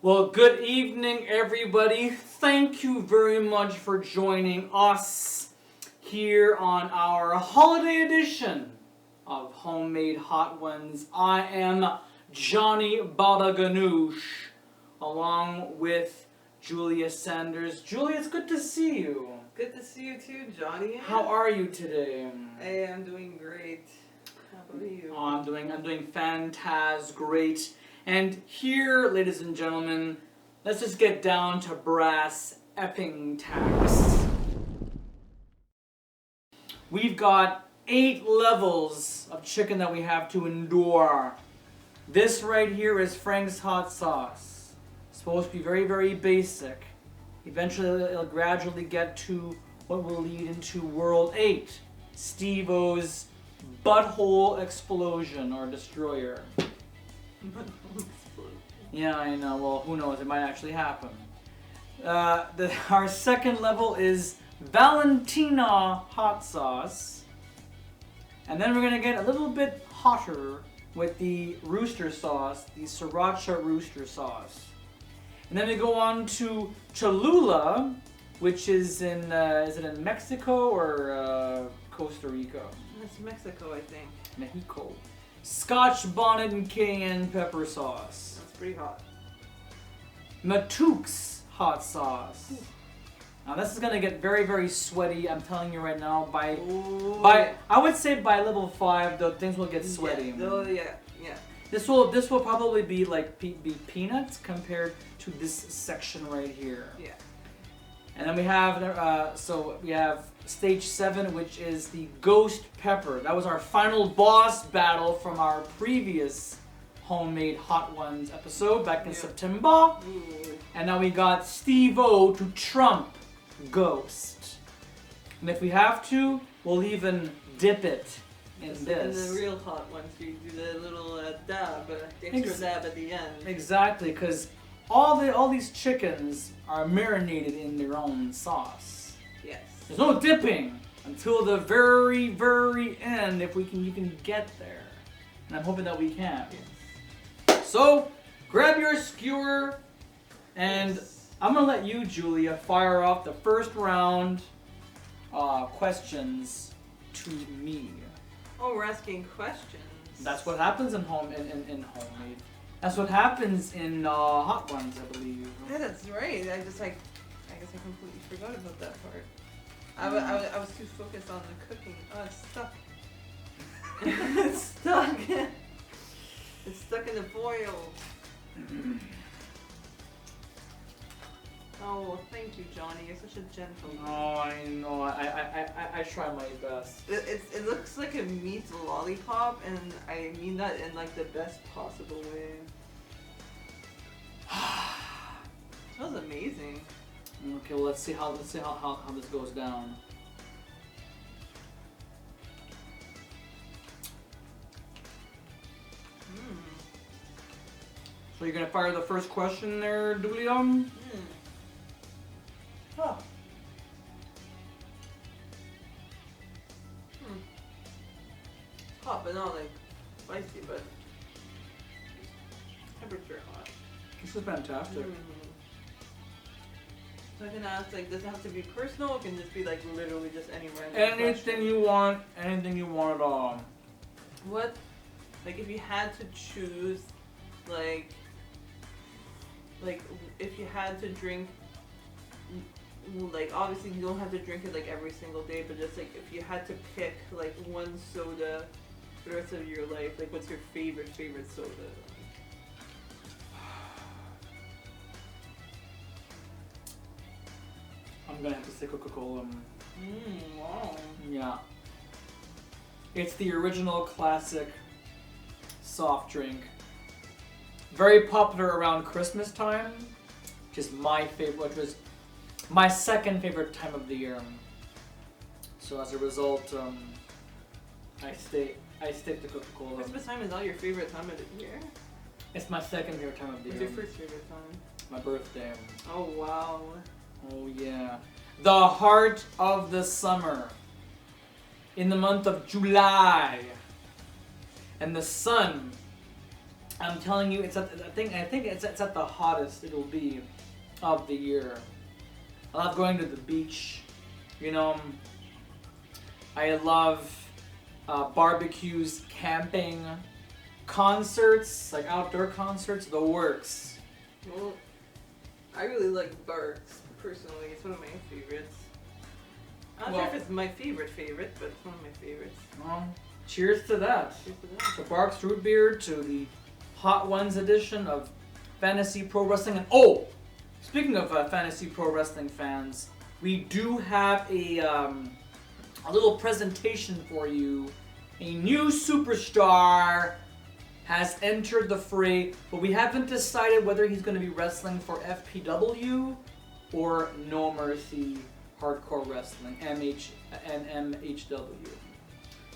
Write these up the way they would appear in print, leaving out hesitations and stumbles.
Well, good evening, everybody. Thank you very much for joining us here on our holiday edition of Homemade Hot Ones. I am Johnny Badaganoush, along with Julia Sanders. Julia, it's good to see you. Good to see you too, Johnny. How are you today? Hey, I'm doing great. How about you? Oh, I'm doing great. And here, ladies and gentlemen, let's just get down to brass effing tacks. We've got 8 levels of chicken that we have to endure. This right here is Frank's hot sauce. It's supposed to be very, very basic. Eventually, it'll gradually get to what will lead into World 8, Steve-O's Butthole Explosion or Destroyer. Yeah, I know. Well, who knows? It might actually happen. Our second level is Valentina hot sauce. And then we're going to get a little bit hotter with the Rooster sauce, the Siracha Rooster sauce. And then we go on to Cholula, which is in, is it in Mexico or Costa Rica? That's Mexico, I think. Mexico. Scotch, Bonnet, and Cayenne pepper sauce. That's pretty hot. Matook's hot sauce. Ooh. Now this is gonna get very, very sweaty. I'm telling you right now. By I would say by level 5, though, things will get sweaty. Yeah. This will probably be like be peanuts compared to this section right here. Yeah. And then we have we have stage 7, which is the ghost pepper. That was our final boss battle from our previous Homemade Hot Ones episode back in September. Ooh. And now we got Steve-O to trump Ghost. And if we have to, we'll even dip it in this. In the real hot ones, you do the little dab, the extra dab at the end. Exactly, because all these chickens are marinated in their own sauce. Yes. There's no dipping until the very, very end if you can get there. And I'm hoping that we can. Yes. So, grab your skewer and I'm going to let you, Julia, fire off the first round questions to me. Oh, we're asking questions. That's what happens in Homemade. That's what happens in Hot Ones, I believe. Yeah, that's right. I guess I completely forgot about that part. I was too focused on the cooking. Oh, it's stuck. It's stuck. It's stuck in the foil. Oh, thank you, Johnny. You're such a gentleman. Oh, I know. I try my best. It looks like it meets a lollipop, and I mean that in like the best possible way. That was amazing. Okay, well let's see how this goes down. So you're gonna fire the first question there, Julia? Oh. Hot, but not like spicy, but temperature hot. This is fantastic. So I can ask, like, does it have to be personal, or can it just be like literally just any random anything you want at all. What, like, if you had to choose, like if you had to drink, like, obviously you don't have to drink it like every single day, but just like if you had to pick like one soda for the rest of your life, like what's your favorite soda? I'm gonna have to say Coca-Cola. Wow. Yeah. It's the original classic soft drink. Very popular around Christmas time, which is my favorite, which was my second favorite time of the year. So as a result, I stick to Coca-Cola. Christmas time is not your favorite time of the year? It's my second favorite time of the year. What's your first favorite time? My birthday. Oh wow. Oh yeah. The heart of the summer. In the month of July. And the sun I'm telling you, it's at, I think it's at the hottest it'll be of the year. I love going to the beach, you know. I love barbecues, camping, concerts, like outdoor concerts, the works. Well, I really like Barks, personally. It's one of my favorites. I'm not sure if it's my favorite, but it's one of my favorites. Cheers to that. Cheers to that. To Barks Root Beer, to the Hot Ones edition of Fantasy Pro Wrestling. And oh, speaking of Fantasy Pro Wrestling fans, we do have a little presentation for you. A new superstar has entered the fray, but we haven't decided whether he's going to be wrestling for FPW or No Mercy Hardcore Wrestling, MHW.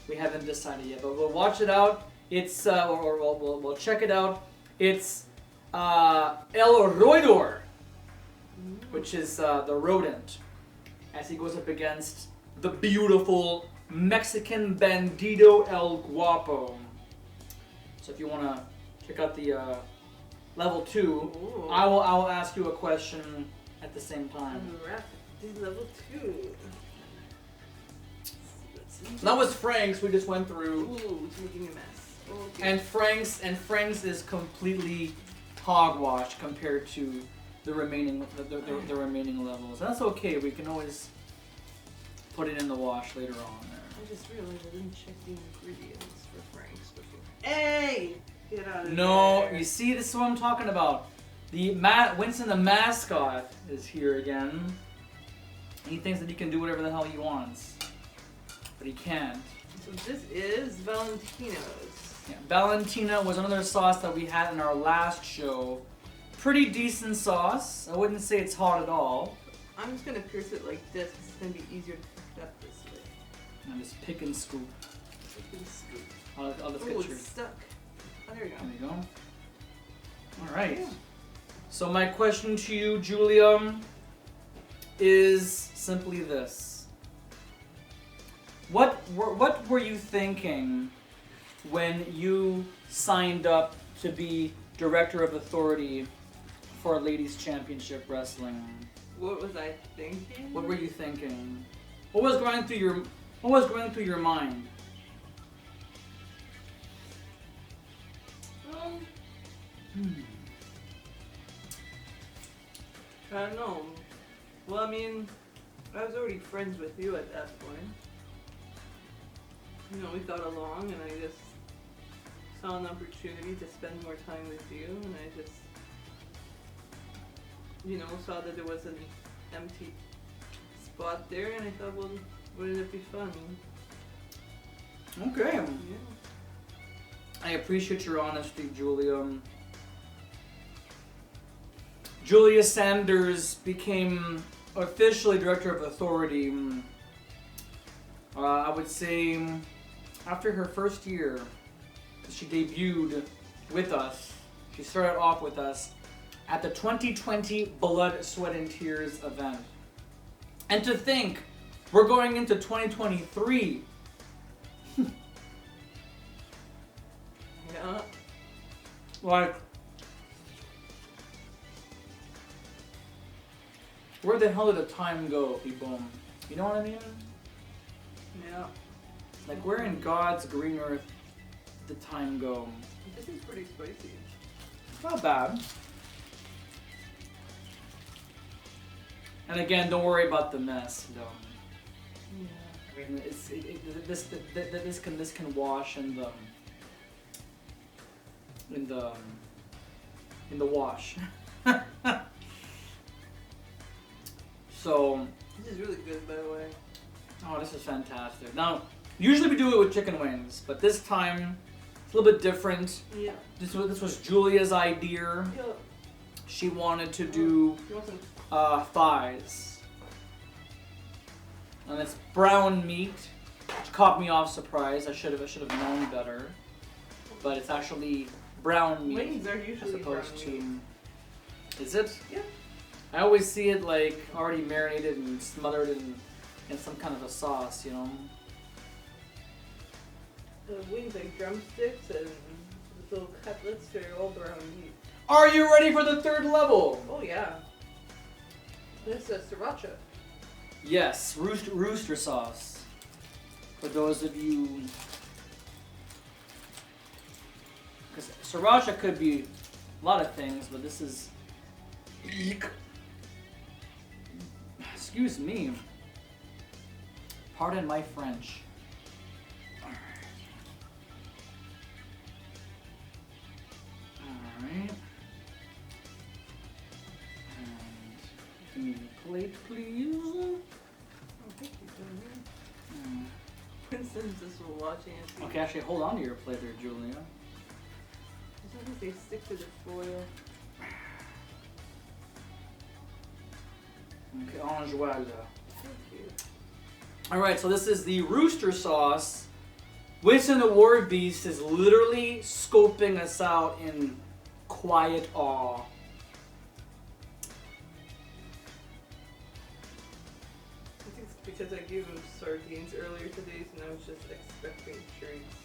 We haven't decided yet, but we'll watch it out. It's or we'll check it out. It's El Roedor, which is the rodent, as he goes up against the beautiful Mexican Bandido El Guapo. So if you want to check out the level 2, Ooh. I will ask you a question at the same time. Alright, this is level 2. That was Frank's. We just went through. Ooh, it's making a mess. Okay. And Frank's is completely hogwash compared to the remaining the remaining levels. That's okay. We can always put it in the wash later on. I just realized I didn't check the ingredients for Frank's before. Hey! Get out of there. No, you see, this is what I'm talking about. The Winston the mascot is here again. He thinks that he can do whatever the hell he wants, but he can't. So this is Valentina's. Yeah, Valentina was another sauce that we had in our last show. Pretty decent sauce. I wouldn't say it's hot at all. I'm just gonna pierce it like this because it's gonna be easier to pick it up this way. And just pick and scoop. Pick and scoop. I'll just Oh, get it's your. stuck. Oh, there you go. There you go. All right. So my question to you, Julia, is simply this: What were you thinking when you signed up to be director of authority for Ladies Championship Wrestling? What was I thinking? What were you thinking? What was going through your mind? I don't know. Well, I mean, I was already friends with you at that point. You know, we got along, and I just saw an opportunity to spend more time with you, and I just, you know, saw that there was an empty spot there, and I thought, well, wouldn't it be fun? Okay. Yeah. I appreciate your honesty, Julia. Julia Sanders became officially director of authority, I would say, after her first year. She debuted with us. She started off with us at the 2020 Blood, Sweat, and Tears event. And to think, we're going into 2023. Yeah. Like, where the hell did the time go, people? You know what I mean? Yeah. Like, where in God's green earth did the time go? This is pretty spicy. Not bad. And again, don't worry about the mess, though. Yeah. I mean, this can wash in the wash. So. This is really good, by the way. Oh, this is fantastic. Now, usually we do it with chicken wings, but this time it's a little bit different. Yeah. This was Julia's idea. Yeah. She wanted to do You want some? thighs. And it's brown meat, which caught me off surprise. I should have known better. But it's actually brown meat. Wings are as usually opposed brown to. meat. Is it? Yeah. I always see it like already marinated and smothered in some kind of a sauce, you know. The wings are drumsticks and the little cutlets for your all brown meat. Are you ready for the third level? Oh yeah. This is Siracha. Yes, rooster sauce. For those of you, because Sriracha could be a lot of things, but this is. Excuse me. Pardon my French. Alright. And give me a plate, please. Oh, thank you, Julia. Princeton's just watching it. Okay, actually, hold on to your plate there, Julia. I think they stick to the foil. Okay, enjoy. Thank you. Alright, so this is the Rooster sauce. Winston the War Beast is literally scoping us out in quiet awe. I think it's because I gave him sardines earlier today, so now I was just expecting treats.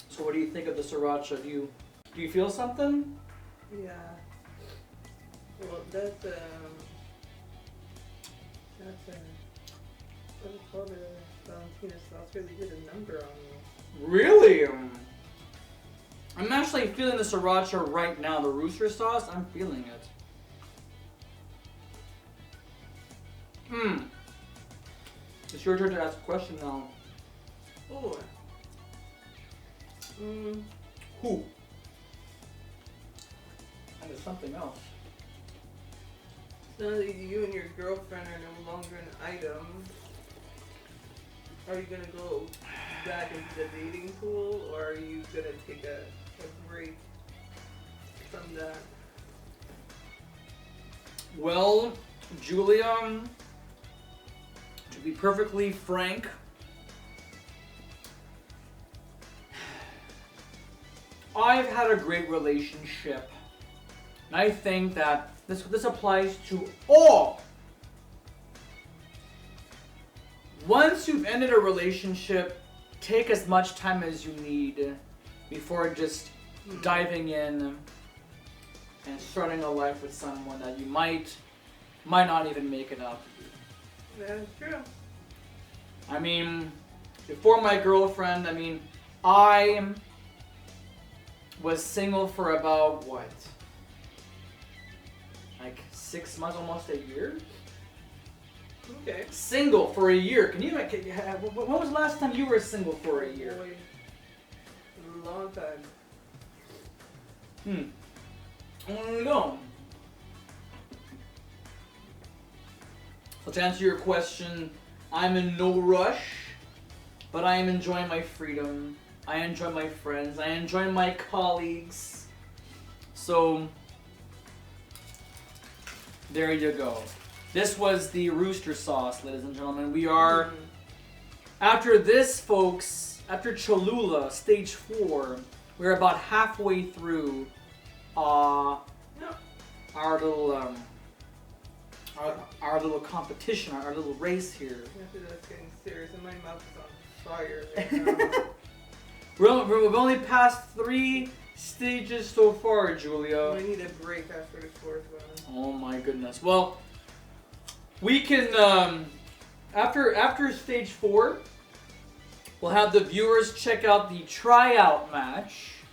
So what do you think of the sriracha? Do you feel something? Yeah. Well, that's what do you call it? Valentina sauce really did a number on me. Really? I'm actually feeling the sriracha right now. The Rooster sauce, I'm feeling it. It's your turn to ask a question now. Oh. Who? And there's something else. Now that you and your girlfriend are no longer an item, are you gonna go back into the dating pool, or are you gonna take a break from that? Well, Julia, to be perfectly frank, I've had a great relationship, and I think that this applies to all. Once you've ended a relationship, take as much time as you need before just diving in and starting a life with someone that you might not even make it out to be. That is true. I mean, before my girlfriend, I was single for about, what? Like 6 months, almost a year? Okay. Single for a year. Can you, when was the last time you were single for a year? Boy, a long time. No. So to answer your question, I'm in no rush, but I am enjoying my freedom. I enjoy my friends. I enjoy my colleagues. So, there you go. This was the Rooster sauce, ladies and gentlemen. We are, after this, folks, after Cholula, stage 4, we're about halfway through our little our little competition, our little race here. After that's getting serious, and my mouth is on fire right now. We've only passed 3 stages so far, Julia. I need a break after the 4th one. Oh my goodness. Well, we can after stage 4, we'll have the viewers check out the tryout match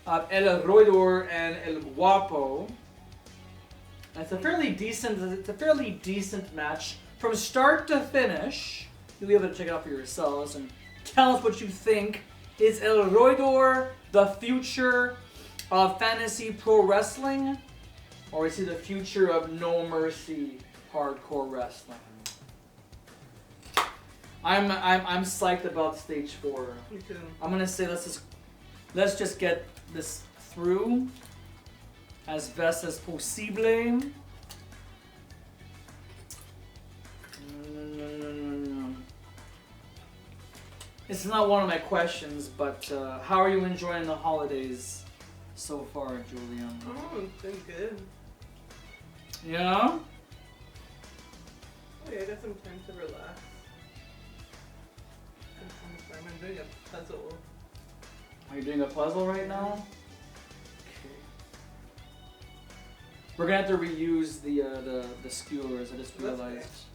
of El Roedor and El Guapo. It's a fairly decent match from start to finish. You'll be able to check it out for yourselves and tell us what you think. Is El Roedor the future of fantasy pro wrestling, or is he the future of no mercy hardcore wrestling? I'm psyched about stage 4. Me too. I'm gonna say let's just get this through as best as possible. It's not one of my questions, but how are you enjoying the holidays so far, Julia? Oh, it's been good. Yeah? Oh yeah, I got some time to relax. I'm doing a puzzle. Are you doing a puzzle right now? Okay. We're gonna have to reuse the skewers. I just realized.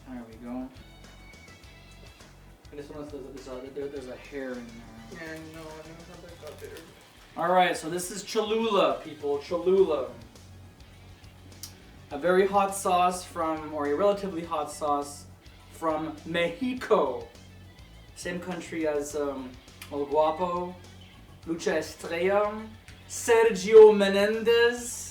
There we go. I just noticed there's a hair in there. Yeah, I know. I never thought that got there. Alright, so this is Cholula, people. Cholula. A very hot sauce from, or a relatively hot sauce from Mexico. Same country as El Guapo, Lucha Estrella, Sergio Menendez.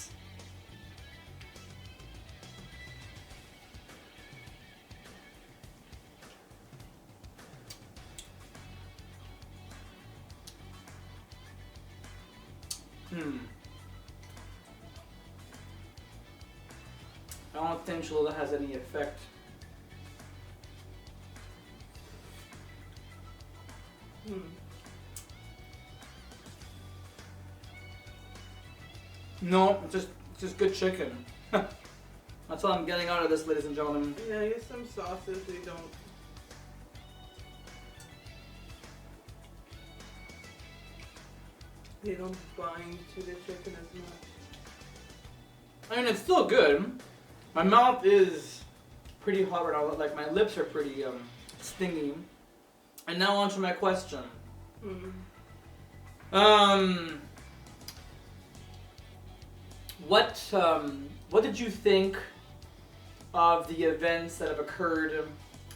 I don't think Cholula has any effect. No, it's just good chicken. That's all I'm getting out of this, ladies and gentlemen. Yeah, I guess some sauces they don't bind to the chicken as much. I mean, it's still good. My mouth is pretty hot right now. Like, my lips are pretty stingy. And now on to my question. What did you think of the events that have occurred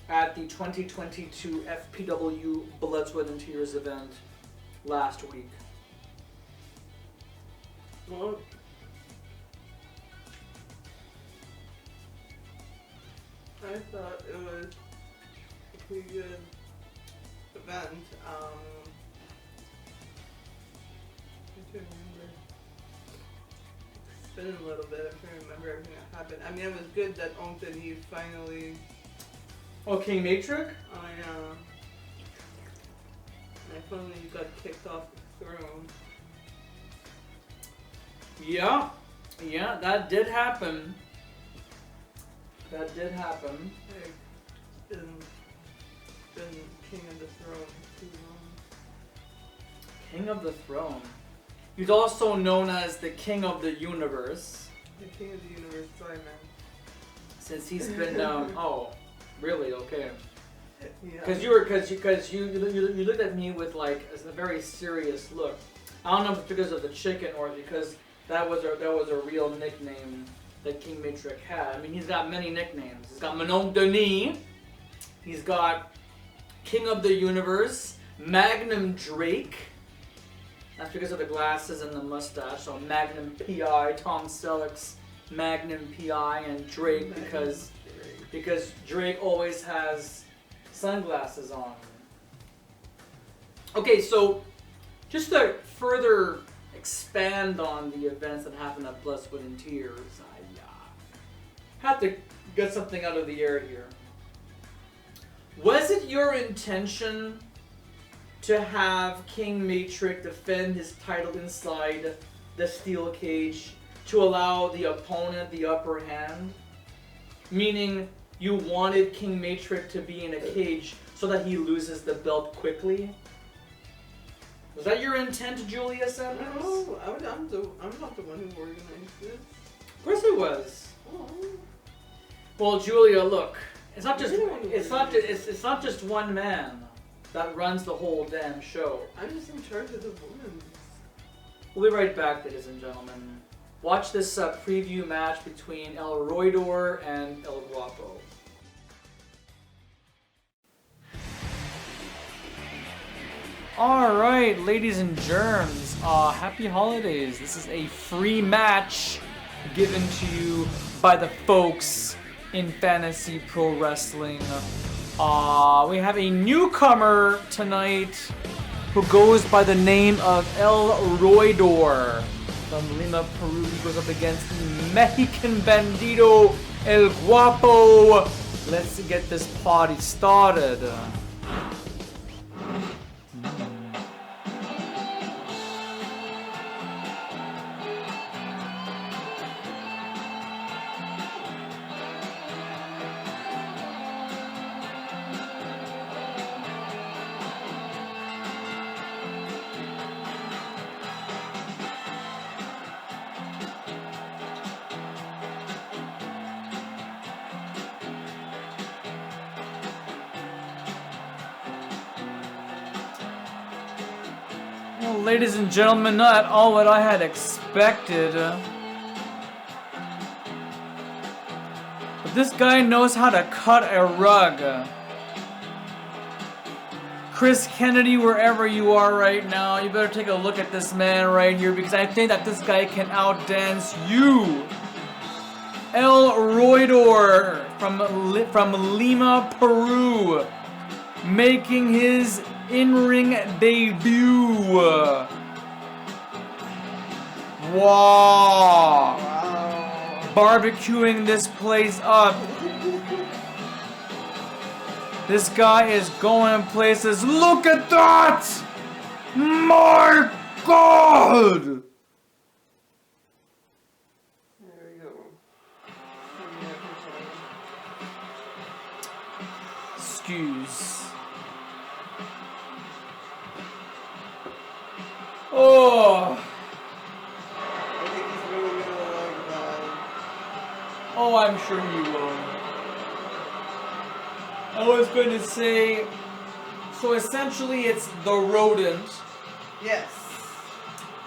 at the 2022 FPW Blood, Sweat, and Tears event last week? Well, I thought it was a pretty good event. I can't remember. It's been a little bit. I can't remember everything that happened. I mean, it was good that he finally. Oh, King Matrix? Oh yeah. And I finally got kicked off the throne. Yeah, that did happen. That did happen. I've been king of the throne too long. King of the throne. He's also known as the king of the universe. The king of the universe, sorry man. Since he's been oh, really? Okay. Yeah. Because you looked at me with like a very serious look. I don't know if it's because of the chicken or because that was a real nickname that King Matrix had. I mean, he's got many nicknames. He's got Manon Denis. He's got King of the Universe, Magnum Drake. That's because of the glasses and the mustache. So Magnum PI, Tom Selleck's Magnum PI, and Drake because Drake always has sunglasses on. Okay, so just to further expand on the events that happened at Blood, Sweat, and Tears, I have to get something out of the air here. Was it your intention to have King Matrix defend his title inside the steel cage to allow the opponent the upper hand? Meaning you wanted King Matrix to be in a cage so that he loses the belt quickly? Was that your intent, Julia Sanders? No, I'm not the one who organized this. Of course it was. Oh. Well, Julia, look, it's not just one man that runs the whole damn show. I'm just in charge of the women. We'll be right back, ladies and gentlemen. Watch this preview match between El Roedor and El Guapo. Alright, ladies and germs, happy holidays. This is a free match given to you by the folks in Fantasy Pro Wrestling. We have a newcomer tonight who goes by the name of El Roedor. From Lima, Peru, he goes up against the Mexican Bandido El Guapo. Let's get this party started. Well, ladies and gentlemen, not all what I had expected. But this guy knows how to cut a rug. Chris Kennedy, wherever you are right now, you better take a look at this man right here because I think that this guy can outdance you. El Roedor from Lima, Peru, making his in-ring debut. Wow. Barbecuing this place up. This guy is going places. Look at that! My God! There we go. Excuse. Oh. I think he's really gonna like that. Oh, I'm sure he will. I was going to say, so essentially it's the rodent. Yes.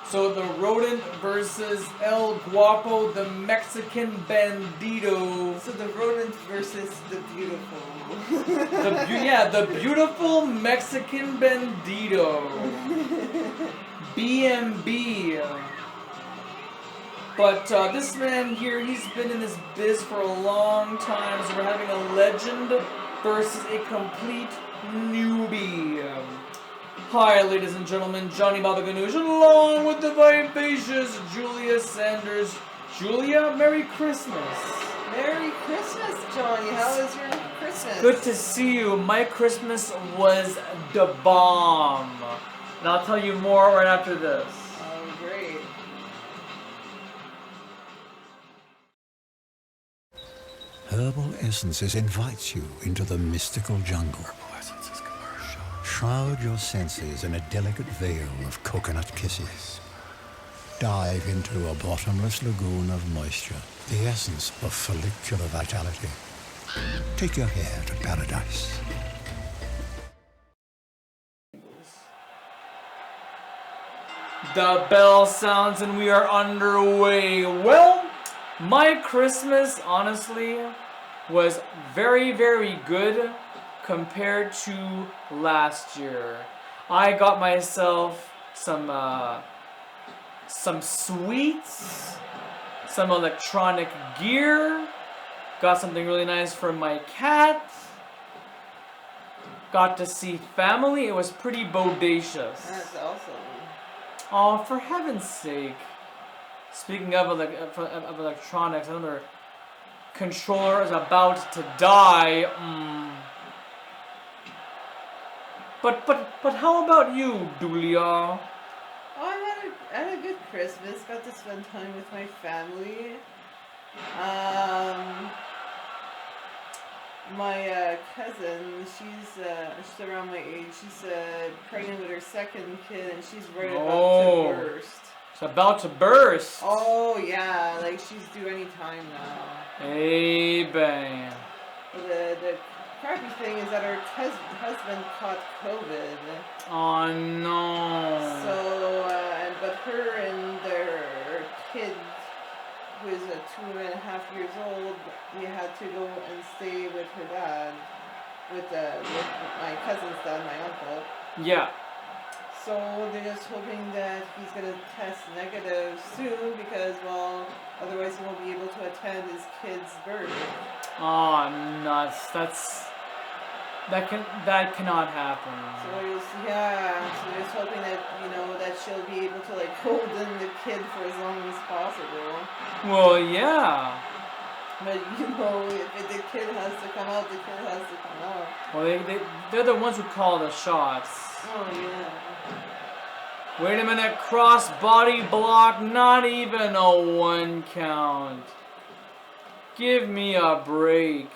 So the rodent versus El Guapo, the Mexican Bandido. So the rodent versus the beautiful. The beautiful Mexican Bandido. BMB. But this man here, he's been in this biz for a long time, so we're having a legend versus a complete newbie. Hi, ladies and gentlemen, Johnny Baldaganoush, along with the vivacious Julia Sanders. Julia, Merry Christmas. Merry Christmas, Johnny. How was your Christmas? Good to see you. My Christmas was the bomb. And I'll tell you more right after this. Oh, great. Herbal Essences invites you into the mystical jungle. Shroud your senses in a delicate veil of coconut kisses. Dive into a bottomless lagoon of moisture, the essence of follicular vitality. Take your hair to paradise. The bell sounds and we are underway. Well, my Christmas, honestly, was very, very good compared to last year. I got myself some sweets, some electronic gear, got something really nice for my cat, got to see family. It was pretty bodacious. That's awesome. Oh, for heaven's sake. Speaking of electronics, another controller is about to die. But how about you, Julia? Oh, I had a good Christmas. Got to spend time with my family. My cousin, she's around my age. She's pregnant with her second kid, and she's right about to burst. It's about to burst. Oh yeah, like she's due any time now. Hey, bang. The crappy thing is that her husband caught COVID. Oh no. So, but her and their kid, who is 2.5 years old, we had to go and stay with her dad, with my cousin's dad, my uncle. Yeah. So they're just hoping that he's gonna test negative soon because, well, otherwise he won't be able to attend his kid's birth. Oh, nuts. That cannot happen. So they're just hoping that, that she'll be able to like hold in the kid for as long as possible. Well, yeah. But if the kid has to come out, the kid has to come out. Well, they're the ones who call the shots. Oh yeah. Wait a minute, cross body block, not even a 1 count. Give me a break.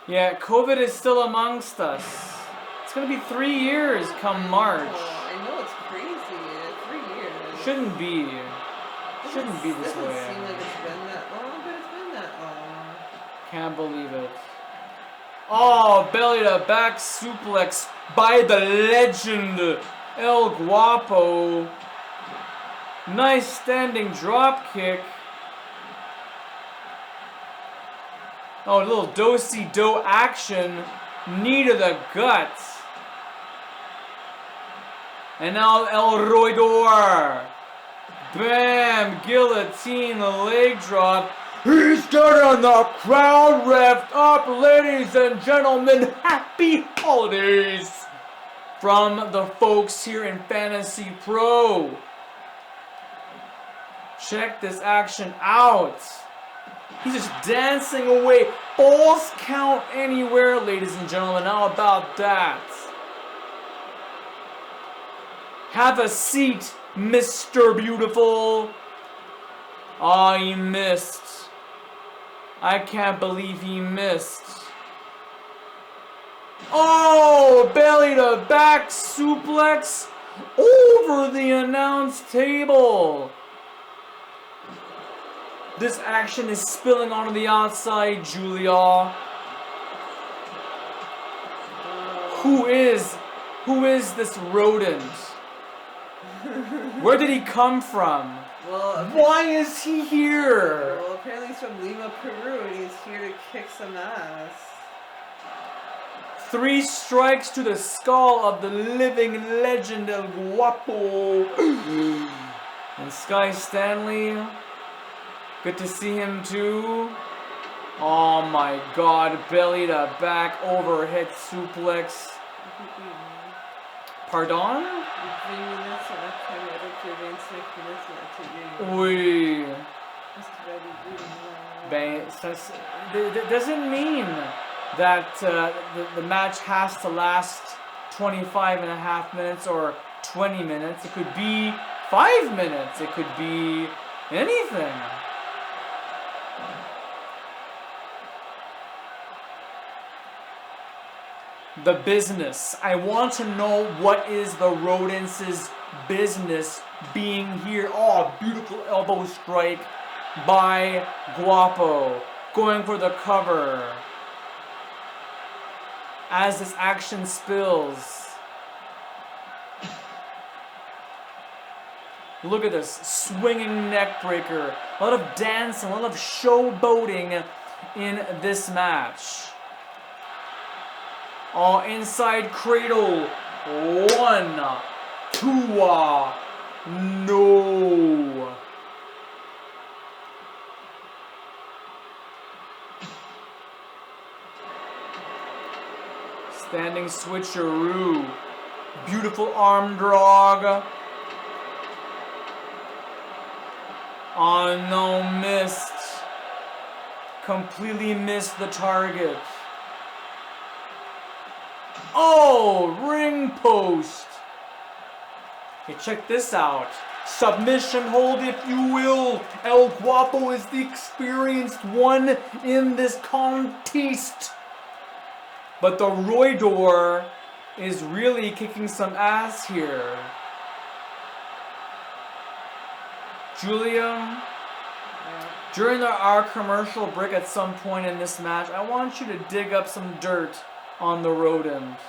Yeah, COVID is still amongst us. It's gonna be 3 years come March. Oh, I know it's crazy. 3 years. Shouldn't be this Doesn't way. seem like it's been that long, but it's been that long. Can't believe it. Oh, belly to back suplex by the legend El Guapo. Nice standing drop kick. Oh, a little do-si-do action. Knee to the gut. And now El Roedor. Bam! Guillotine, the leg drop. He's getting the crowd revved up, ladies and gentlemen. Happy holidays from the folks here in Fantasy Pro. Check this action out. He's just dancing away. Falls count anywhere, ladies and gentlemen. How about that? Have a seat, Mr. Beautiful. Oh, he missed. I can't believe he missed. Oh, belly to back suplex over the announce table. This action is spilling onto the outside, Julia. Who is this rodent? Where did he come from? Well, why is he here? Well, apparently he's from Lima, Peru, and he's here to kick some ass. 3 strikes to the skull of the living legend El Guapo. And Sky Stanley. Good to see him too. Oh my god, belly to back overhead suplex. Pardon? Oui. Doesn't mean that the match has to last 25.5 minutes or 20 minutes. It could be 5 minutes. It could be anything. The business. I want to know what is the rodents' business being here. Oh, beautiful elbow strike by Guapo. Going for the cover. As this action spills. Look at this. Swinging neck breaker. A lot of dancing, a lot of showboating in this match. Oh, inside cradle. 1, 2, no. Standing switcheroo. Beautiful arm drag. Oh no, missed. Completely missed the target. Oh, ring post. Hey, check this out. Submission hold, if you will. El Guapo is the experienced one in this contest. But the Roedor is really kicking some ass here. Julia, during our commercial break at some point in this match, I want you to dig up some dirt on the rodent.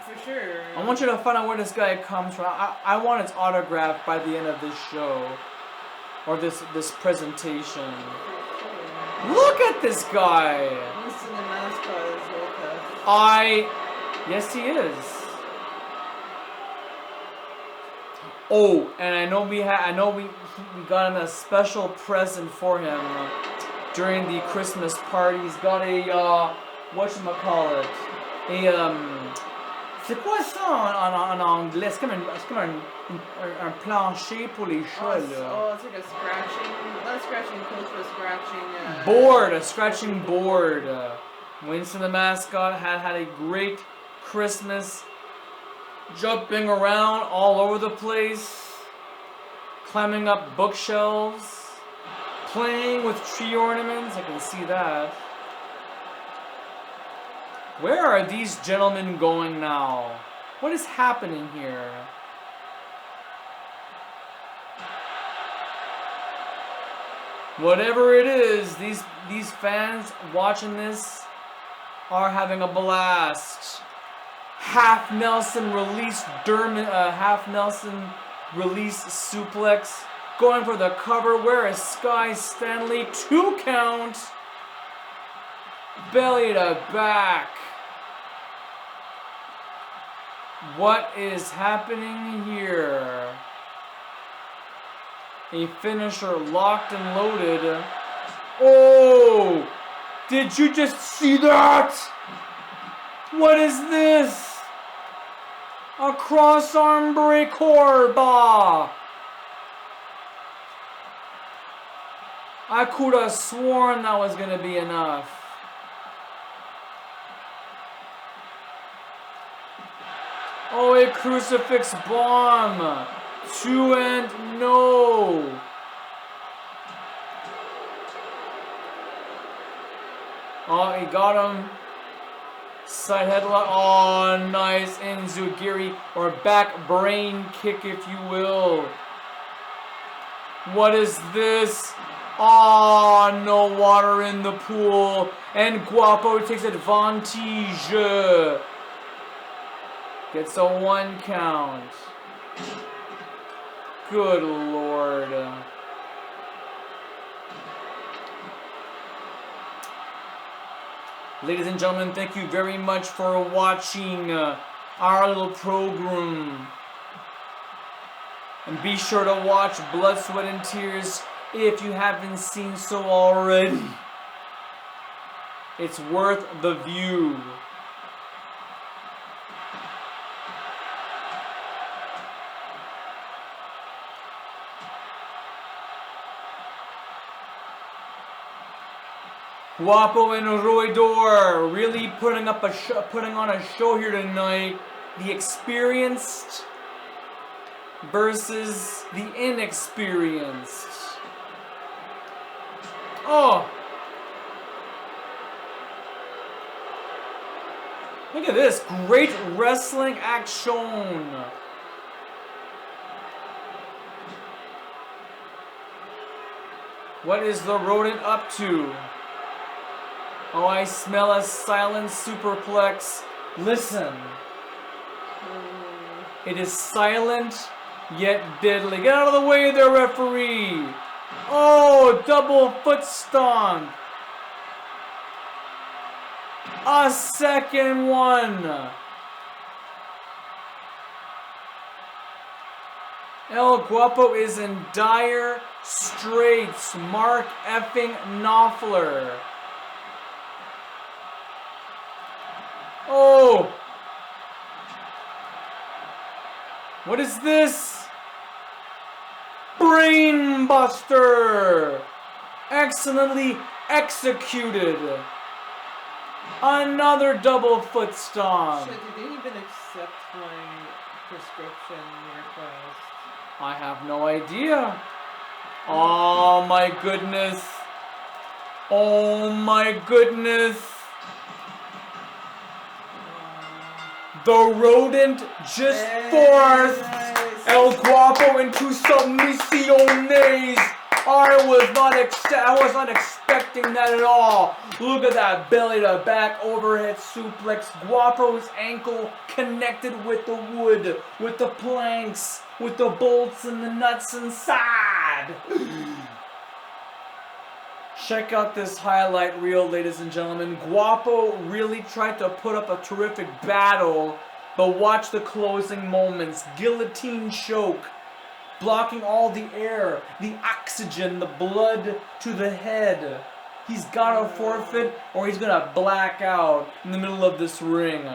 For sure. I want you to find out where this guy comes from. I want its autograph by the end of this show. Or this presentation. Look at this guy! Listen, the mascot is Lucas. Yes, he is. Oh, and I know we got him a special present for him during the Christmas party. He's got a whatchamacallit, c'est quoi ça en anglais? C'est comme un plancher pour les chats, là. Oh, it's like a scratching, not a scratching post, but a scratching... board, a scratching board. Winston the mascot had a great Christmas, jumping around all over the place, climbing up bookshelves, playing with tree ornaments. I can see that. Where are these gentlemen going now? What is happening here? Whatever it is, these fans watching this are having a blast. Half Nelson release half Nelson release suplex. Going for the cover. Where is Sky Stanley? 2 count. Belly to back. What is happening here? A finisher locked and loaded. Oh! Did you just see that? What is this? A cross arm breaker, bah! I could have sworn that was gonna be enough. Oh, a crucifix bomb. 2 and no. Oh, he got him. Side headlock. Oh, nice. Enzugiri, or back brain kick, if you will. What is this? Oh, no water in the pool. And Guapo takes advantage. Gets a 1 count. Good Lord. Ladies and gentlemen, thank you very much for watching our little program. And be sure to watch Blood, Sweat, and Tears if you haven't seen so already. It's worth the view. Guapo and Roedor really putting on a show here tonight. The experienced versus the inexperienced. Oh! Look at this. Great wrestling action. What is the rodent up to? Oh, I smell a silent superplex. Listen. It is silent, yet deadly. Get out of the way there, referee. Oh, double foot stomp. A second one. El Guapo is in dire straits. Mark effing Knopfler. Oh! What is this? Brainbuster! Excellently executed. Another double foot stomp. Shit, did they even accept my prescription request? I have no idea. Oh my goodness. Oh my goodness. The rodent just forced El Guapo into submissiones. I was not expecting that at all. Look at that belly to back overhead suplex. Guapo's ankle connected with the wood, with the planks, with the bolts and the nuts inside. Check out this highlight reel, ladies and gentlemen. Guapo really tried to put up a terrific battle, but watch the closing moments. Guillotine choke, blocking all the air, the oxygen, the blood to the head. He's got to forfeit or he's going to black out in the middle of this ring.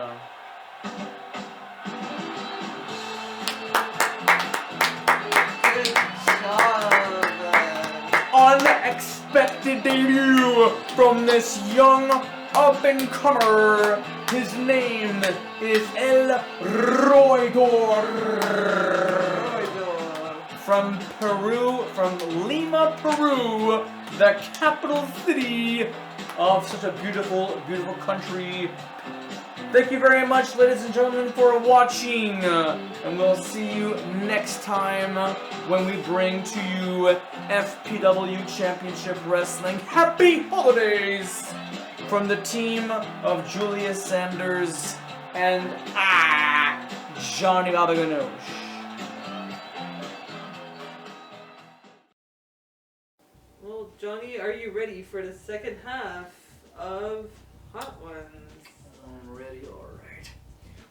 Unexpected debut from this young up-and-comer. His name is El Roedor. From Peru, from Lima, Peru, the capital city of such a beautiful, beautiful country. Thank you very much, ladies and gentlemen, for watching. And we'll see you next time when we bring to you FPW Championship Wrestling. Happy Holidays! from the team of Julius Sanders and Johnny Babaganosh. Well, Johnny, are you ready for the second half of Hot Ones? I'm ready, alright.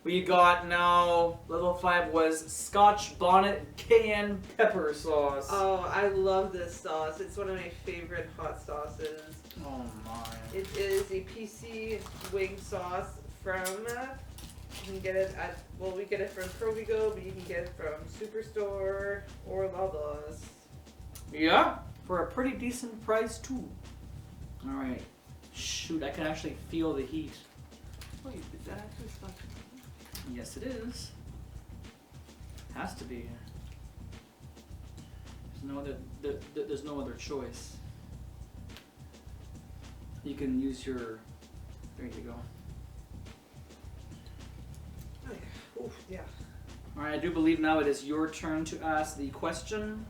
We got now, level 5 was Scotch, Bonnet, Cayenne pepper sauce. Oh, I love this sauce. It's one of my favorite hot sauces. Oh my. It is a PC wing sauce from, you can get it at, well, we get it from Provigo, but you can get it from Superstore or Lala's. Yeah, for a pretty decent price too. Alright. Shoot, I can actually feel the heat. Wait, is that actually Scotch? Yes, it is. Has to be. There's no other choice. You can use your. There you go. Oh yeah. Oof, yeah. All right, I do believe now it is your turn to ask the question.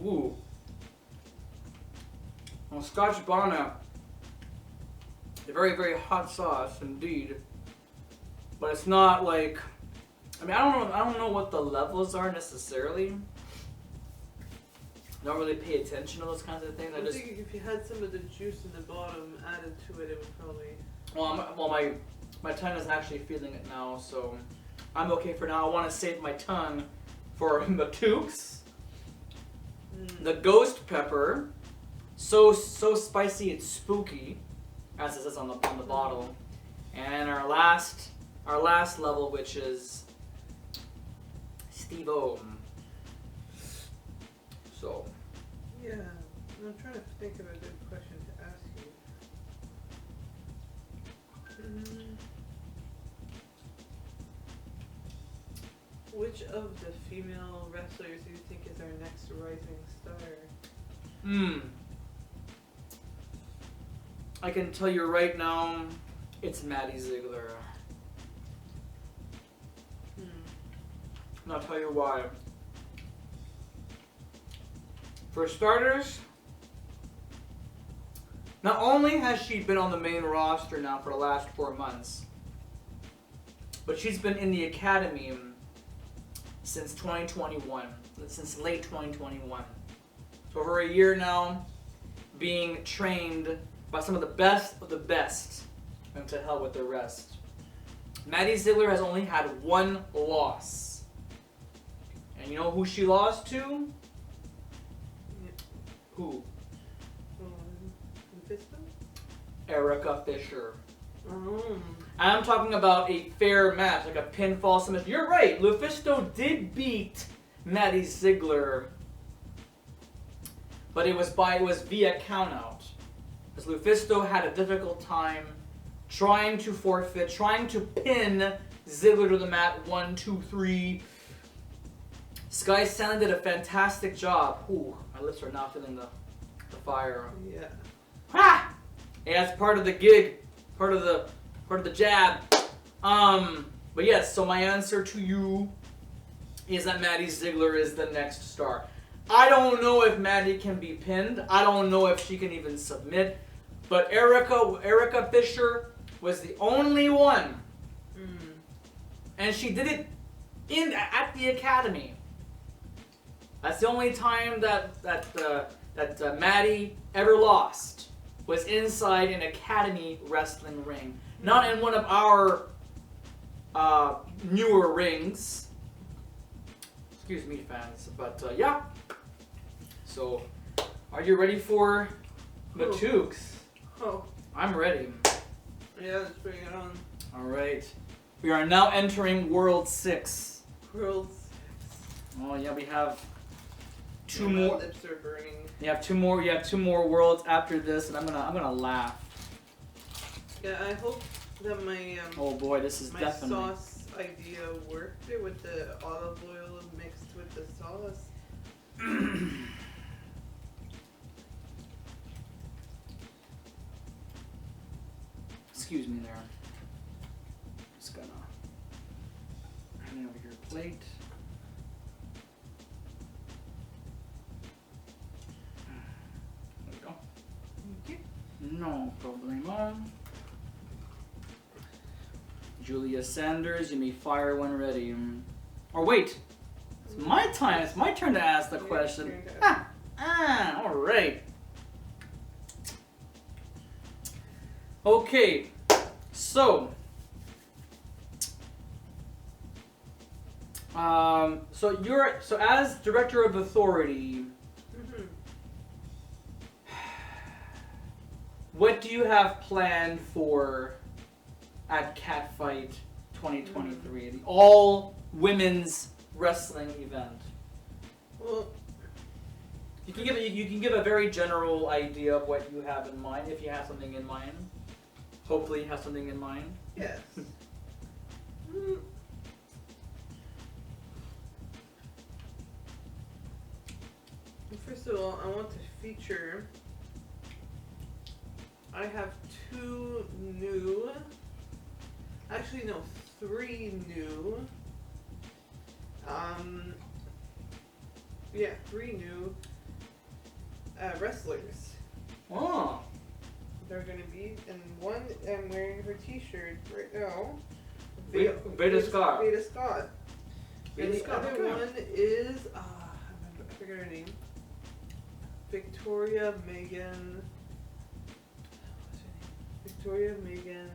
Ooh. Well, Scotch Bonnet, a very, very hot sauce indeed. But it's not like, I mean, I don't know what the levels are necessarily. I don't really pay attention to those kinds of things. I think if you had some of the juice in the bottom added to it, it would probably. Well, my tongue is actually feeling it now, so I'm okay for now. I want to save my tongue for Matooks. The ghost pepper, so spicy it's spooky, as it says on the bottle, and our last level, which is Steve-O. So. Yeah, I'm trying to think of a good question to ask you. Which of the female wrestlers do you think is our next rising star? I can tell you right now, it's Maddie Ziegler. And I'll tell you why. For starters, not only has she been on the main roster now for the last 4 months, but she's been in the academy since 2021, since late 2021. So over a year now, being trained by some of the best of the best, and to hell with the rest. Maddie Ziegler has only had 1 loss. And you know who she lost to? Who? Erica Fisher. And I'm talking about a fair match, like a pinfall submission. You're right, Lufisto did beat Maddie Ziegler, but it was via countout. Because Lufisto had a difficult time trying to forfeit, trying to pin Ziggler to the mat. 1, 2, 3. Sky Sand did a fantastic job. Ooh, my lips are not feeling the fire. Yeah. Ha! Yeah, it's part of the gig, part of the jab. But yes, so my answer to you is that Maddie Ziegler is the next star. I don't know if Maddie can be pinned. I don't know if she can even submit. But Erica Fisher was the only one. And she did it at the academy. That's the only time that Maddie ever lost, was inside an academy wrestling ring. Not in one of our newer rings. Excuse me, fans. But yeah. So, are you ready for Matooks? Oh. I'm ready. Yeah, let's bring it on. Alright. We are now entering World 6. World 6. Oh yeah, we have two My more. lips are burning. You have two more worlds after this, and I'm gonna laugh. Yeah, I hope that my Oh boy, this is my definitely. sauce idea worked there with the olive oil mixed with the sauce. excuse me there. Just gonna hand over your plate. There we go. Thank you. No problemo. Julia Sanders, you may fire when ready. Or wait, it's my time. It's my turn to ask the question. All right. Okay, so so as director of authority, what do you have planned for at Catfight 2023, the all women's wrestling event? Well, you can give a very general idea of what you have in mind if you have something in mind. Hopefully you have something in mind. yes. First of all, I want to feature. I have 2 new. Actually, no, 3 new. 3 new wrestlers. Oh. They're gonna be, and one, I'm wearing her T-shirt right now. Beta Scott. Beta Scott. And the Scott, other okay. one is, I forget her name. Victoria Megan. What's her name? Victoria Megan.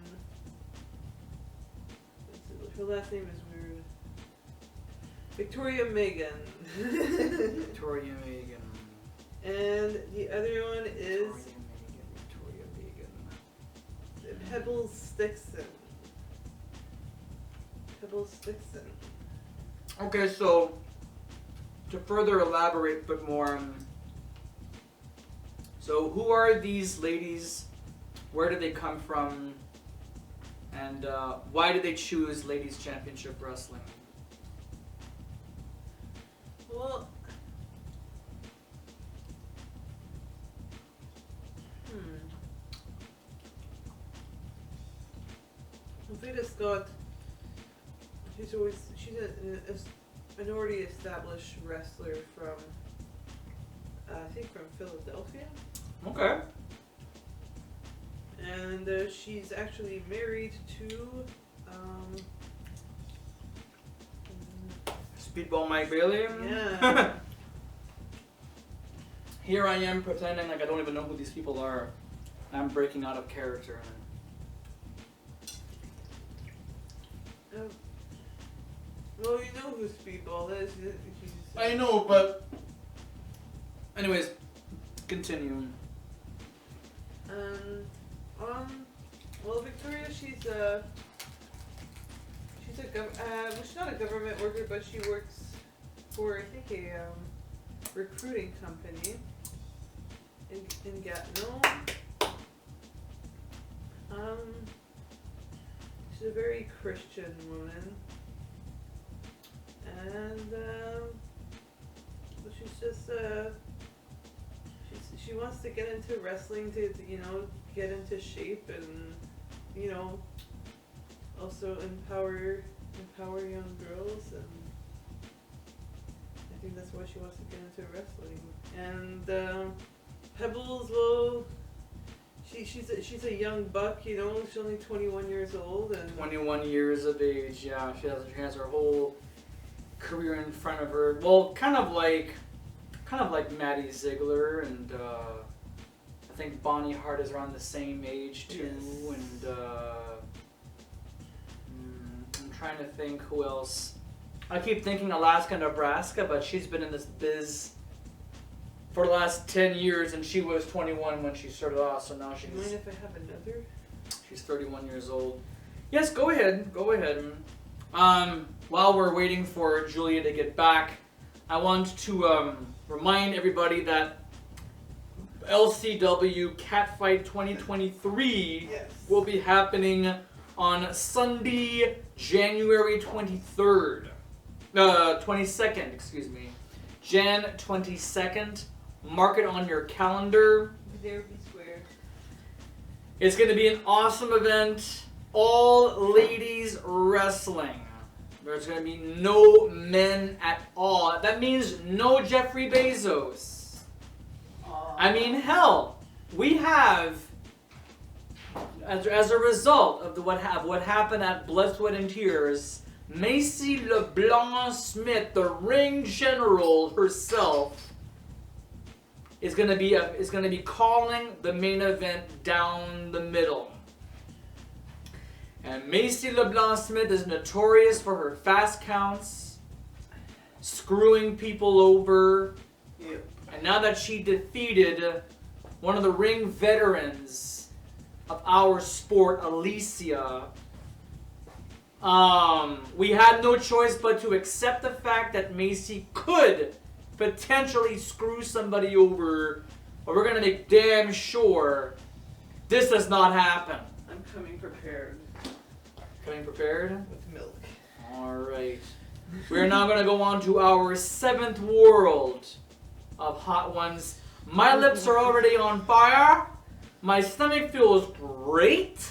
Her last name is weird. Victoria Megan. Victoria Megan. And the other one is Victoria Megan. Pebbles Stickson. Pebbles Stickson. Okay, so to further elaborate a bit more, so who are these ladies? Where did they come from? And why did they choose Ladies Championship Wrestling? Well, Vita Scott, she's an already established wrestler from, I think from Philadelphia. Okay. And she's actually married to, Speedball Mike Bailey? yeah. Here I am pretending like I don't even know who these people are. I'm breaking out of character. Well, you know who Speedball is. I know, but anyways, continue. Well, Victoria, she's not a government worker, but she works for, I think, a recruiting company in Gatineau. She's a very Christian woman, and she's just she wants to get into wrestling to get into shape and also empower young girls, and I think that's why she wants to get into wrestling. And Pebbles, well, she's a young buck, she's only 21 years old, and 21 years of age, yeah. She has her whole career in front of her. Well, kind of like Maddie Ziegler, and I think Bonnie Hart is around the same age too. Yes. And I'm trying to think who else. I keep thinking Alaska, Nebraska, but she's been in this biz for the last 10 years, and she was 21 when she started off, so now she's... Do you mind if I have another? She's 31 years old. Yes, go ahead. While we're waiting for Julia to get back, I want to remind everybody that LCW Catfight 2023 will be happening on Sunday, January 22nd, excuse me. Jan 22nd. Mark it on your calendar. Be there, be square. It's going to be an awesome event. All ladies wrestling. There's going to be no men at all. That means no Jeffrey Bezos. I mean, hell, we have, as a result of what happened at Blood, Sweat, and Tears, Macy LeBlanc Smith, the ring general herself, is gonna be calling the main event down the middle. And Macy LeBlanc Smith is notorious for her fast counts, screwing people over. Yep. And now that she defeated one of the ring veterans of our sport, Alicia, we had no choice but to accept the fact that Macy could potentially screw somebody over, but we're gonna make damn sure this does not happen. I'm coming prepared. Coming prepared? With milk. Alright. We're now gonna go on to our 7th world of hot ones. My lips are already on fire. My stomach feels great.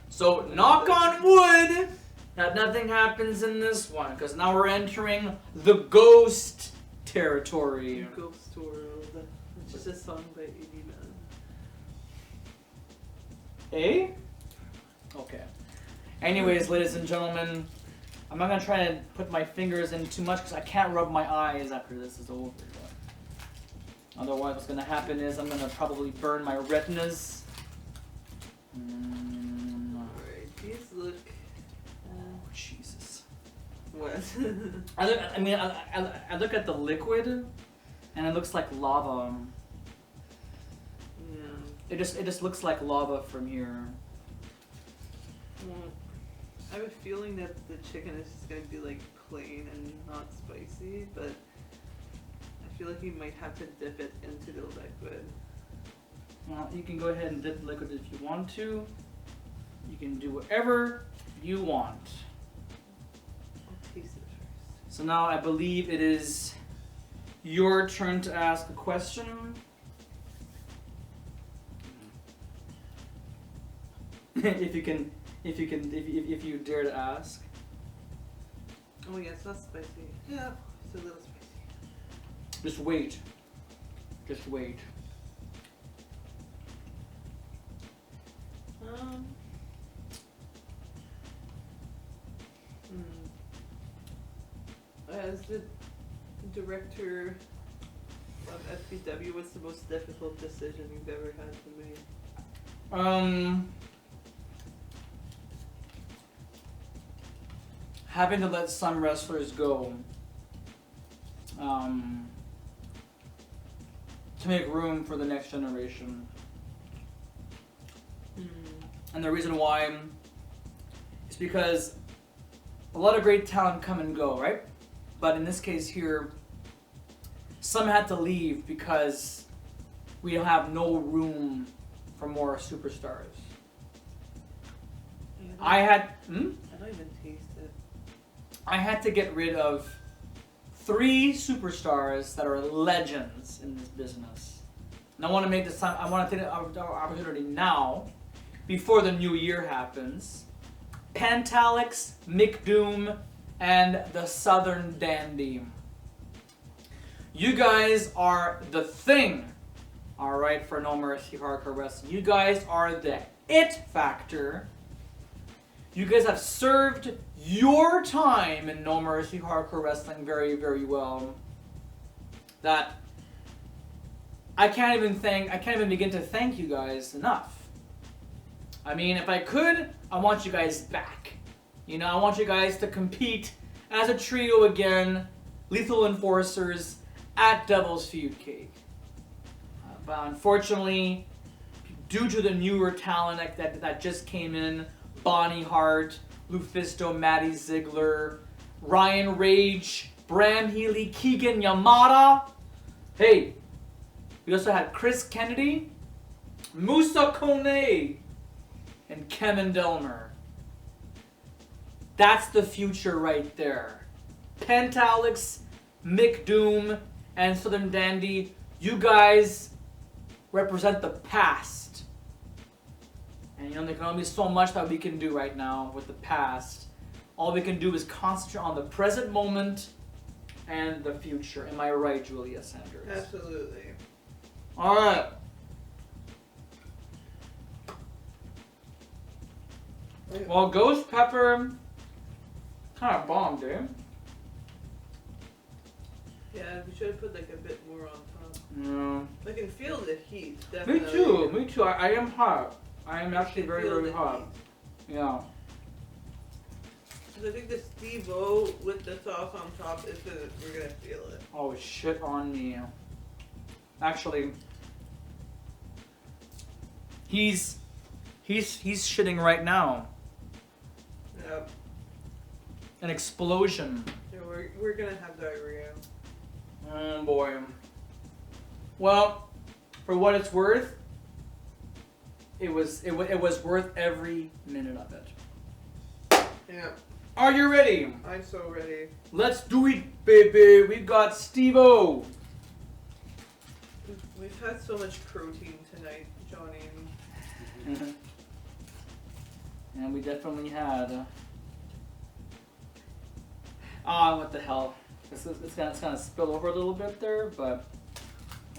So knock on wood that nothing happens in this one, because now we're entering the ghost territory. Ghost World. It's just a song by A.D. Man. Eh? Okay. Anyways, ladies and gentlemen, I'm not going to try to put my fingers in too much because I can't rub my eyes after this is over. Otherwise, what's going to happen is I'm going to probably burn my retinas. Alright, these look... Oh, Jesus. What? I look at the liquid, and it looks like lava. Yeah. It just looks like lava from here. Well, I have a feeling that the chicken is just going to be like plain and not spicy, but I feel like you might have to dip it into the liquid. Well, you can go ahead and dip the liquid if you want to. You can do whatever you want. I'll taste it first. So now I believe it is your turn to ask a question. if you dare to ask. Oh yes, that's spicy. Yeah, it's a little spicy. Just wait. Just wait. As the director of FBW, what's the most difficult decision you've ever had to make? Having to let some wrestlers go. To make room for the next generation. And the reason why is because a lot of great talent come and go, right? But in this case here, some had to leave because we don't have no room for more superstars. I don't even taste it. I had to get rid of 3 superstars that are legends in this business. And I want to make this time. I want to take the opportunity now, before the new year happens. Pantalix, Mick Doom, and the Southern Dandy. You guys are the thing, all right, for No Mercy Hardcore Wrestling. You guys are the it factor. You guys have served your time in No Mercy Hardcore Wrestling very, very well. That I can't even begin to thank you guys enough. I mean, if I could, I want you guys back. You know, I want you guys to compete as a trio again, Lethal Enforcers at Devil's Feud Cake. But unfortunately, due to the newer talent that just came in, Bonnie Hart, Lufisto, Maddie Ziegler, Ryan Rage, Bram Healy, Keegan Yamada. Hey, we also had Chris Kennedy, Musa Kone, and Kevin Delmer. That's the future right there. Pentalix, Mick Doom, and Southern Dandy, you guys represent the past. And you know, there can only be so much that we can do right now with the past. All we can do is concentrate on the present moment and the future. Am I right, Julia Sanders? Absolutely. Alright. Well, Ghost Pepper kind of bombed, eh? Yeah, we should have put like a bit more on top. No. I can feel the heat, Me definitely. too, me too. I am hot. I am actually very, Feel very the hot. heat. Yeah. 'Cause I think the Steve-O with the sauce on top is gonna, we're gonna feel it. Oh, shit on me. Actually, he's shitting right now. Yep. An explosion. Yeah, we're gonna have diarrhea. Oh boy. Well, for what it's worth, it was worth every minute of it. Yeah. Are you ready? I'm so ready. Let's do it, baby. We've got Steve-O. We've had so much protein tonight, Johnny. And we definitely had. What the hell? It's gonna spill over a little bit there, but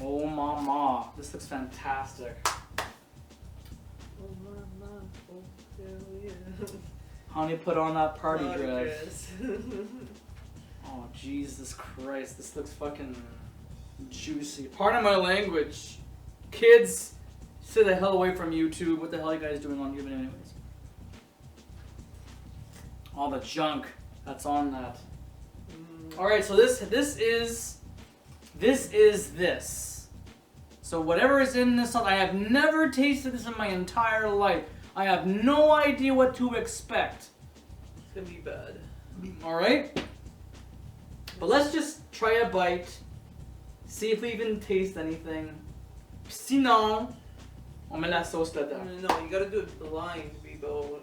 oh mama, this looks fantastic. Oh mama, oh hell yeah. Honey, put on that party Party dress. dress. Oh Jesus Christ, this looks fucking juicy. Pardon my language, kids. Stay the hell away from YouTube. What the hell are you guys doing on YouTube, anyways? All the junk that's on that. All right, so this is this. So whatever is in this, I have never tasted this in my entire life. I have no idea what to expect. It's gonna be bad. All right, but let's just try a bite, see if we even taste anything. Sinon, on met la sauce là-dedans. No, you gotta do it blind, Bebo.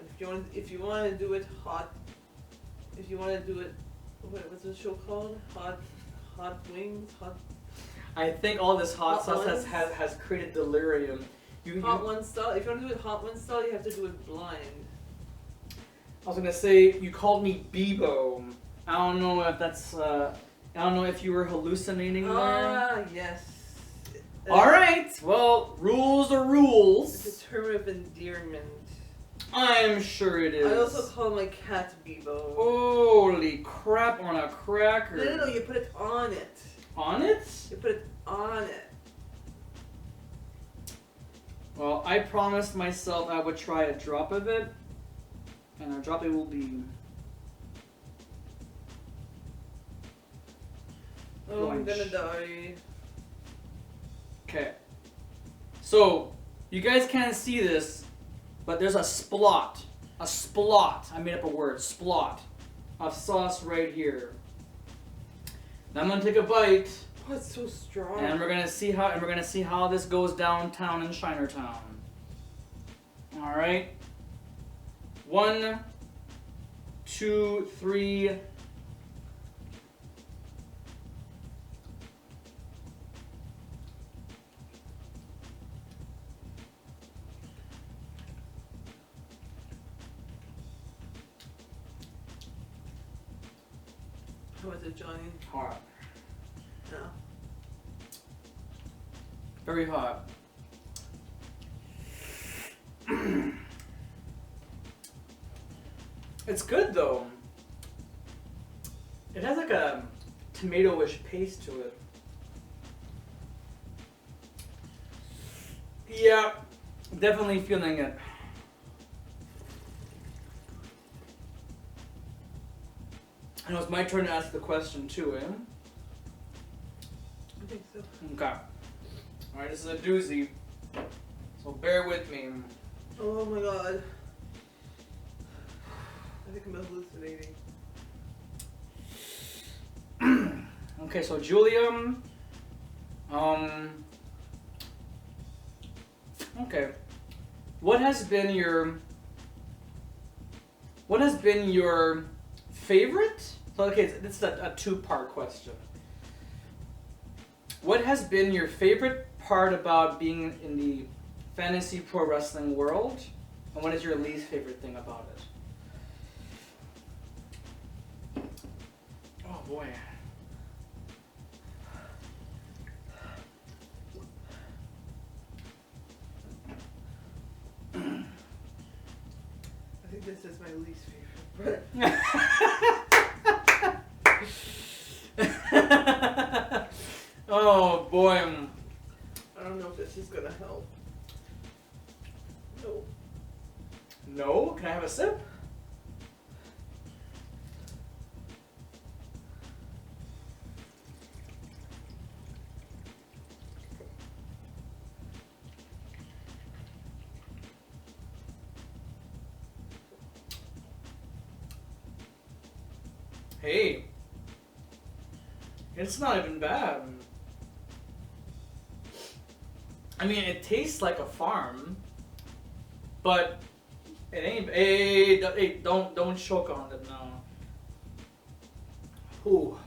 If you want to do it hot, if you want to do it, what's the show called? Hot wings, hot. I think all this hot Hot sauce ones? has created delirium. Hot one style. If you want to do it hot one style, you have to do it blind. I was gonna say you called me Bebo. I don't know if that's. I don't know if you were hallucinating there. Ah, yes. All right. Well, rules are rules. It's a term of endearment. I'm sure it is. I also call my cat Bebo. Holy crap on a cracker. No, you put it on it. On it? You put it on it. Well, I promised myself I would try a drop of it, and a drop it will be. Oh, I'm Lunch. gonna die. Okay. So, you guys can't see this, but there's a splot. I made up a word. Splot. Of sauce right here. Now I'm gonna take a bite, Oh, it's so strong. and we're gonna see how this goes downtown in Chinatown. All right. 1, 2, 3. How was it, Johnny? Hot. No. Very hot. It's good though. It has like a tomato-ish paste to it. Yeah, definitely feeling it. I know it's my turn to ask the question too, eh? I think so. Okay. Alright, this is a doozy. So bear with me. Oh my god. I think I'm hallucinating. Okay, so Julia, okay. What has been your favorite? So okay, this is a two-part question. What has been your favorite part about being in the fantasy pro wrestling world? And what is your least favorite thing about it? Oh boy. I think this is my least favorite. Oh boy. I don't know if this is gonna help. No. No? Can I have a sip? Hey, it's not even bad. I mean, it tastes like a farm, but it ain't. Hey, don't choke on it now. Whew.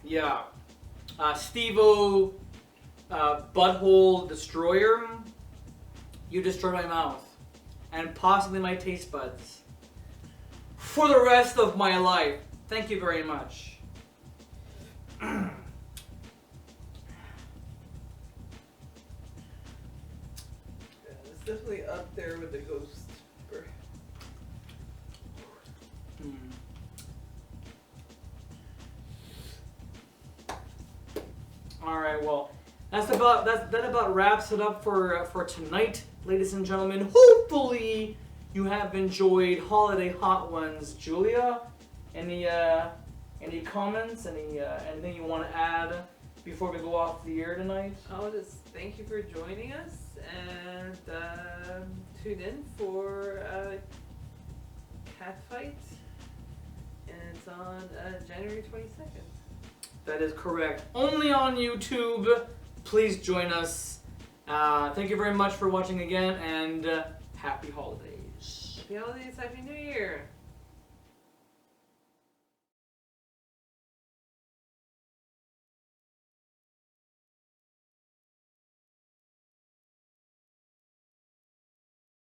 Yeah. Steve-O, Butthole Destroyer, you destroyed my mouth and possibly my taste buds for the rest of my life. Thank you very much. Yeah, it's definitely up there with the ghost. All right, well, that about wraps it up for tonight, ladies and gentlemen. Hopefully, you have enjoyed Holiday Hot Ones. Julia, any comments? Anything you want to add before we go off the air tonight? I'll just thank you for joining us and tune in for Cat Fight, and it's on January 22nd. That is correct. Only on YouTube. Please join us. Thank you very much for watching again, and happy holidays. Happy holidays, Happy New Year.